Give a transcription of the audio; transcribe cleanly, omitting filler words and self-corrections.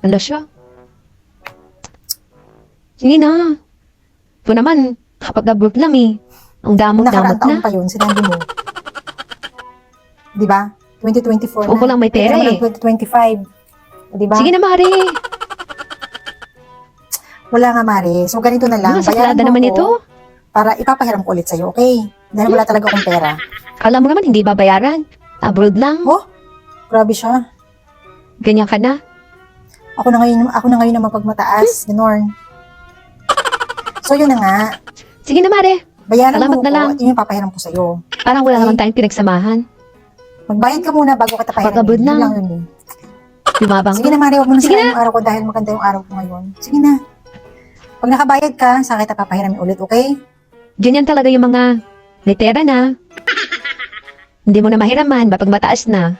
Ala siya. Sige na. Ito naman, kapag abroad lang eh. Ang damot-damot Nakaraang taon na. pa yun, sinabi mo. Di ba? 2024 Oo, lang may pera Kaya eh. naman 2025. Di ba? Sige na, Mare. Wala nga, Mare. So, ganito na lang. Ano, saklada naman ako ito. para ipapahiram ko ulit sa'yo, okay? Dahil wala talaga akong pera. Kala mo naman, hindi babayaran. Abroad lang. Oh, grabe siya. Ganyan ka na. Ako na ngayon na mapagmataas, Ganorn. So, yun na nga. Sige na, Mare. Bayaran Salamat mo na ko lang. at yun yung papahiram ko sa'yo. Parang wala Okay. naman tayong pinagsamahan. Magbayad ka muna bago kita pahiramin. Pagkabud Yun lang. lang yun eh. Lumabang Sige ka. na, Mari, huwag mo na Sige sirain yung araw ko dahil maganda yung araw ko ngayon. Sige na. Pag nakabayad ka, saan kita papahiramin ulit, okay? Ganyan talaga yung mga litera na. Hindi mo na mahiraman, mapag mataas na.